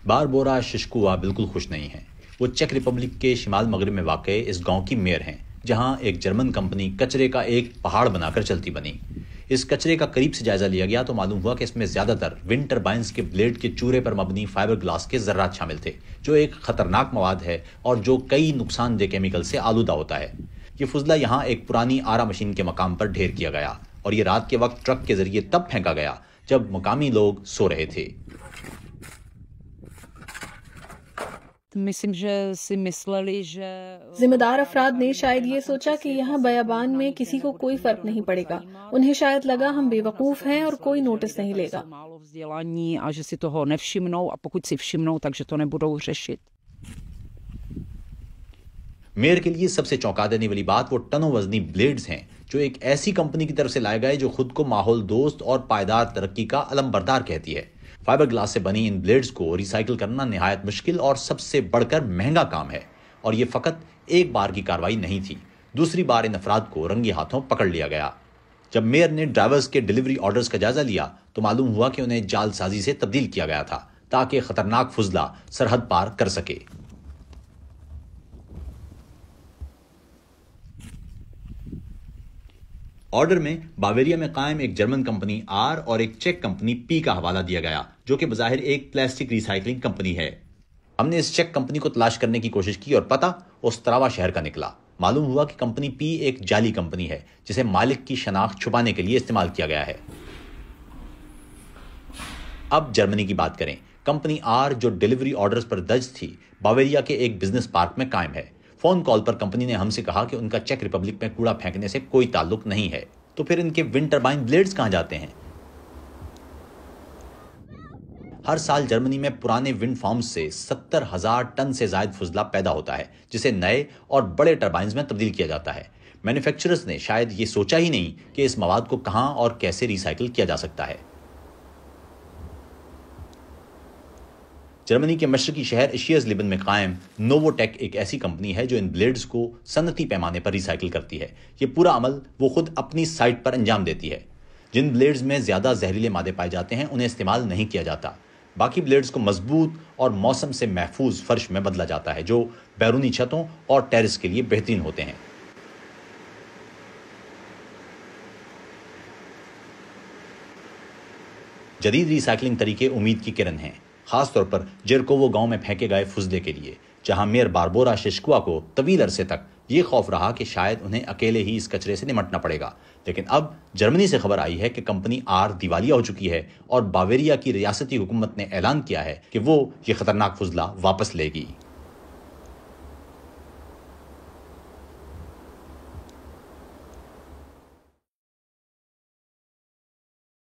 باربورا ششکوا بالکل خوش نہیں ہیں۔ وہ چیک ریپبلک کے شمال مغرب میں واقع اس گاؤں کی میئر ہیں، جہاں ایک جرمن کمپنی کچرے کا ایک پہاڑ بنا کر چلتی بنی۔ اس کچرے کا قریب سے جائزہ لیا گیا تو معلوم ہوا کہ اس میں زیادہ تر ونڈ ٹربائنز کے بلیڈ کے چورے پر مبنی فائبر گلاس کے ذرات شامل تھے، جو ایک خطرناک مواد ہے اور جو کئی نقصان دہ کیمیکل سے آلودہ ہوتا ہے۔ یہ فضلہ یہاں ایک پرانی آرا مشین کے مقام پر ڈھیر کیا گیا اور یہ رات کے وقت ٹرک کے ذریعے تب پھینکا گیا جب مقامی لوگ سو رہے تھے۔ ذمہ دار افراد نے شاید یہ سوچا کہ یہاں بیابان میں کسی کو کوئی فرق نہیں پڑے گا۔ انہیں شاید لگا ہم بے وقوف ہیں اور کوئی نوٹس نہیں لے گا۔ میئر کے لیے سب سے چونکا دینے والی بات وہ ٹنوں وزنی بلیڈز ہیں جو ایک ایسی کمپنی کی طرف سے لائے گئے جو خود کو ماحول دوست اور پائیدار ترقی کا علم بردار کہتی ہے۔ فائبر گلاس سے بنی ان بلیڈز کو ریسائیکل کرنا نہایت مشکل اور سب سے بڑھ کر مہنگا کام ہے، اور یہ فقط ایک بار کی کارروائی نہیں تھی۔ دوسری بار ان افراد کو رنگی ہاتھوں پکڑ لیا گیا۔ جب میئر نے ڈرائیورز کے ڈیلیوری آرڈرز کا جائزہ لیا تو معلوم ہوا کہ انہیں جعل سازی سے تبدیل کیا گیا تھا تاکہ خطرناک فضلہ سرحد پار کر سکے۔ آرڈر میں باویریا میں قائم ایک جرمن کمپنی آر اور ایک چیک کمپنی پی کا حوالہ دیا گیا، جو کہ بظاہر ایک پلاسٹک ریسائکلنگ کمپنی ہے۔ ہم نے اس چیک کمپنی کو تلاش کرنے کی کوشش کی اور پتہ اوستراوا شہر کا نکلا۔ معلوم ہوا کہ کمپنی پی ایک جعلی کمپنی ہے جسے مالک کی شناخت چھپانے کے لیے استعمال کیا گیا ہے۔ اب جرمنی کی بات کریں۔ کمپنی آر جو ڈیلیوری آرڈرز پر درج تھی، باویریا کے ایک بزنس پارک میں قائم ہے۔ فون کال پر کمپنی نے ہم سے کہا کہ ان کا چیک ریپبلک میں کوڑا پھینکنے سے کوئی تعلق نہیں ہے، تو پھر ان کے ونڈ ٹربائن بلیڈز کہاں جاتے ہیں؟ ہر سال جرمنی میں پرانے ونڈ فارمز سے 70,000 ٹن سے زائد فضلہ پیدا ہوتا ہے، جسے نئے اور بڑے ٹربائنز میں تبدیل کیا جاتا ہے۔ مینوفیکچررز نے شاید یہ سوچا ہی نہیں کہ اس مواد کو کہاں اور کیسے ریسائیکل کیا جا سکتا ہے۔ جرمنی کے مشرقی شہر ایشیز لیبن میں قائم نوو ٹیک ایک ایسی کمپنی ہے جو ان بلیڈز کو صنعتی پیمانے پر ریسائیکل کرتی ہے۔ یہ پورا عمل وہ خود اپنی سائٹ پر انجام دیتی ہے۔ جن بلیڈز میں زیادہ زہریلے مادے پائے جاتے ہیں انہیں استعمال نہیں کیا جاتا۔ باقی بلیڈز کو مضبوط اور موسم سے محفوظ فرش میں بدلا جاتا ہے، جو بیرونی چھتوں اور ٹیرس کے لیے بہترین ہوتے ہیں۔ جدید ریسائکلنگ طریقے امید کی کرن ہیں، خاص طور پر جیرکوو گاؤں میں پھینکے گئے فضلے کے لیے، جہاں میئر باربورا ششکوا کو طویل عرصے تک یہ خوف رہا کہ شاید انہیں اکیلے ہی اس کچرے سے نمٹنا پڑے گا۔ لیکن اب جرمنی سے خبر آئی ہے کہ کمپنی آر دیوالیہ ہو چکی ہے اور باویریا کی ریاستی حکومت نے اعلان کیا ہے کہ وہ یہ خطرناک فضلہ واپس لے گی۔